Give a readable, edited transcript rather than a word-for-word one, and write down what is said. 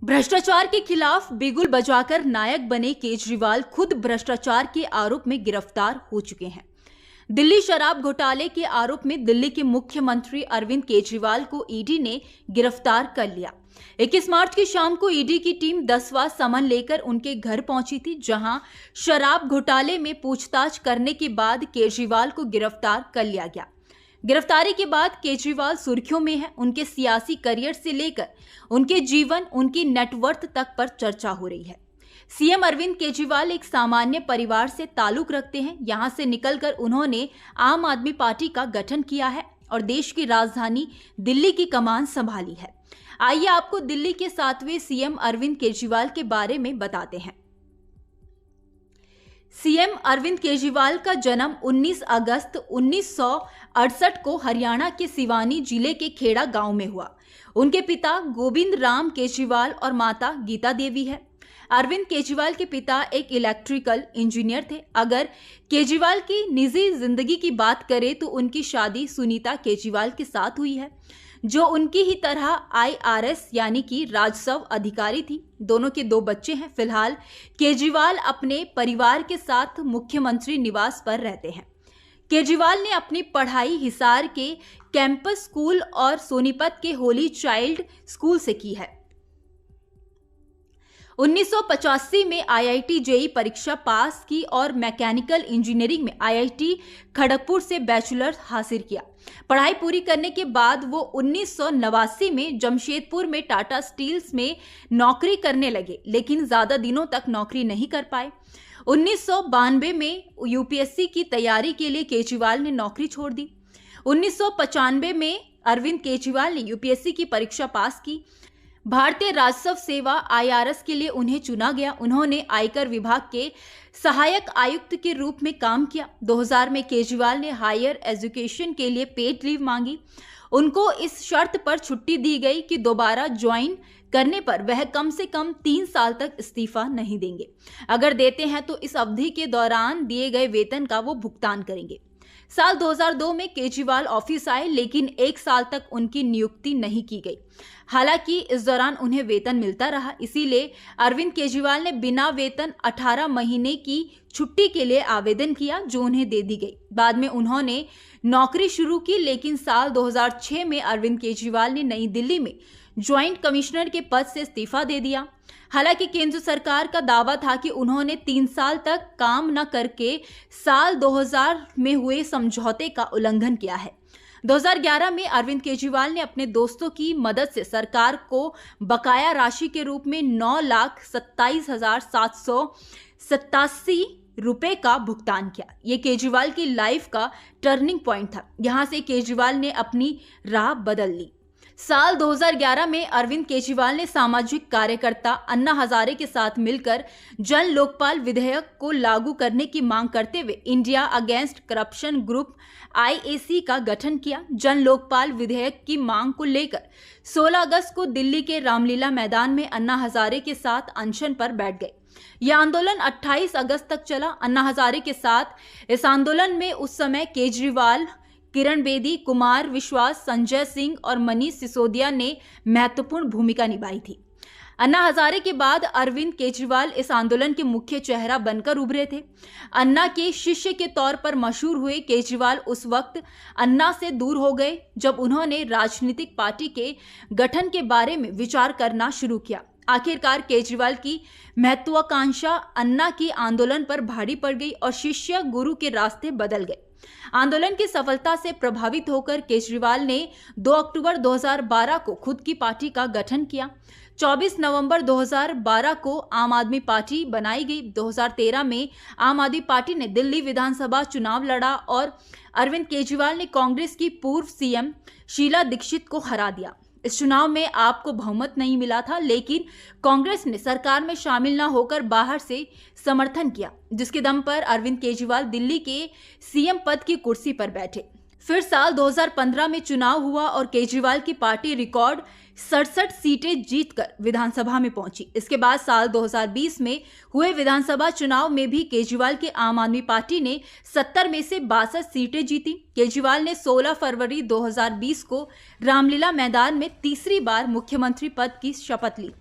भ्रष्टाचार के खिलाफ बिगुल बजाकर नायक बने केजरीवाल खुद भ्रष्टाचार के आरोप में गिरफ्तार हो चुके हैं। दिल्ली शराब घोटाले के आरोप में दिल्ली के मुख्यमंत्री अरविंद केजरीवाल को ईडी ने गिरफ्तार कर लिया। 21 मार्च की शाम को ईडी की टीम 10वां समन लेकर उनके घर पहुंची थी, जहां शराब घोटाले में पूछताछ करने के बाद केजरीवाल को गिरफ्तार कर लिया गया। गिरफ्तारी के बाद केजरीवाल सुर्खियों में है। उनके सियासी करियर से लेकर उनके जीवन, उनकी नेटवर्थ तक पर चर्चा हो रही है। सीएम अरविंद केजरीवाल एक सामान्य परिवार से ताल्लुक रखते हैं। यहां से निकलकर उन्होंने आम आदमी पार्टी का गठन किया है और देश की राजधानी दिल्ली की कमान संभाली है। आइए आपको दिल्ली के 7वें सीएम अरविंद केजरीवाल के बारे में बताते हैं। सीएम अरविंद केजरीवाल का जन्म 19 अगस्त 1968 को हरियाणा के सिवानी जिले के खेड़ा गांव में हुआ। उनके पिता गोविंद राम केजरीवाल और माता गीता देवी है। अरविंद केजरीवाल के पिता एक इलेक्ट्रिकल इंजीनियर थे। अगर केजरीवाल की निजी जिंदगी की बात करें तो उनकी शादी सुनीता केजरीवाल के साथ हुई है, जो उनकी ही तरह आईआरएस यानी कि राजस्व अधिकारी थी। दोनों के 2 बच्चे हैं। फिलहाल केजरीवाल अपने परिवार के साथ मुख्यमंत्री निवास पर रहते हैं। केजरीवाल ने अपनी पढ़ाई हिसार के कैंपस स्कूल और सोनीपत के होली चाइल्ड स्कूल से की है। 1985 में आईआईटी जेईई परीक्षा पास की और मैकेनिकल इंजीनियरिंग में आईआईटी खड़गपुर से बैचलर्स हासिल किया। पढ़ाई पूरी करने के बाद वो 1989 में जमशेदपुर में टाटा स्टील्स में नौकरी करने लगे, लेकिन ज्यादा दिनों तक नौकरी नहीं कर पाए। 1992 में यूपीएससी की तैयारी के लिए केजरीवाल ने नौकरी छोड़ दी। 1995 में अरविंद केजरीवाल ने यूपीएससी की परीक्षा पास की। भारतीय राजस्व सेवा आईआरएस के लिए उन्हें चुना गया। उन्होंने आयकर विभाग के सहायक आयुक्त के रूप में काम किया। 2000 में केजरीवाल ने हायर एजुकेशन के लिए पेड लीव मांगी। उनको इस शर्त पर छुट्टी दी गई कि दोबारा ज्वाइन करने पर वह कम से कम 3 साल तक इस्तीफा नहीं देंगे। अगर देते हैं तो इस अवधि के दौरान दिए गए वेतन का वो भुगतान करेंगे। साल 2002 में केजरीवाल ऑफिस आए, लेकिन 1 साल तक उनकी नियुक्ति नहीं की गई। हालांकि इस दौरान उन्हें वेतन मिलता रहा, इसीलिए अरविंद केजरीवाल ने बिना वेतन 18 महीने की छुट्टी के लिए आवेदन किया, जो उन्हें दे दी गई। बाद में उन्होंने नौकरी शुरू की, लेकिन साल 2006 में अरविंद केजरीवाल ने नई दिल्ली में ज्वाइंट कमिश्नर के पद से इस्तीफा दे दिया। हालांकि केंद्र सरकार का दावा था कि उन्होंने 3 साल तक काम न करके साल 2000 में हुए समझौते का उल्लंघन किया है। 2011 में अरविंद केजरीवाल ने अपने दोस्तों की मदद से सरकार को बकाया राशि के रूप में 9,27,787 रुपए का भुगतान किया। ये केजरीवाल की लाइफ का टर्निंग पॉइंट था। यहां से केजरीवाल ने अपनी राह बदल ली। साल 2011 में अरविंद केजरीवाल ने सामाजिक कार्यकर्ता अन्ना हजारे के साथ मिलकर जन लोकपाल विधेयक को लागू करने की मांग करते हुए India against corruption group IAC का गठन किया। जन लोकपाल विधेयक की मांग को लेकर 16 अगस्त को दिल्ली के रामलीला मैदान में अन्ना हजारे के साथ अनशन पर बैठ गए। यह आंदोलन 28 अगस्त तक चला। अन्ना हजारे के साथ इस आंदोलन में उस समय केजरीवाल, किरण बेदी, कुमार विश्वास, संजय सिंह और मनीष सिसोदिया ने महत्वपूर्ण भूमिका निभाई थी। अन्ना हजारे के बाद अरविंद केजरीवाल इस आंदोलन के मुख्य चेहरा बनकर उभरे थे। अन्ना के शिष्य के तौर पर मशहूर हुए केजरीवाल उस वक्त अन्ना से दूर हो गए जब उन्होंने राजनीतिक पार्टी के गठन के बारे में विचार करना शुरू किया। आखिरकार केजरीवाल की महत्वाकांक्षा अन्ना की आंदोलन पर भारी पड़ गई और शिष्य गुरु के रास्ते बदल गए। आंदोलन की सफलता से प्रभावित होकर केजरीवाल ने 2 अक्टूबर 2012 को खुद की पार्टी का गठन किया। 24 नवंबर 2012 को आम आदमी पार्टी बनाई गई। 2013 में आम आदमी पार्टी ने दिल्ली विधानसभा चुनाव लड़ा और अरविंद केजरीवाल ने कांग्रेस की पूर्व सीएम शीला दीक्षित को हरा दिया। इस चुनाव में आपको बहुमत नहीं मिला था, लेकिन कांग्रेस ने सरकार में शामिल न होकर बाहर से समर्थन किया, जिसके दम पर अरविंद केजरीवाल दिल्ली के सीएम पद की कुर्सी पर बैठे। फिर साल 2015 में चुनाव हुआ और केजरीवाल की पार्टी रिकॉर्ड 67 सीटें जीतकर विधानसभा में पहुंची। इसके बाद साल 2020 में हुए विधानसभा चुनाव में भी केजरीवाल की आम आदमी पार्टी ने 70 में से 62 सीटें जीती। केजरीवाल ने 16 फरवरी 2020 को रामलीला मैदान में तीसरी बार मुख्यमंत्री पद की शपथ ली।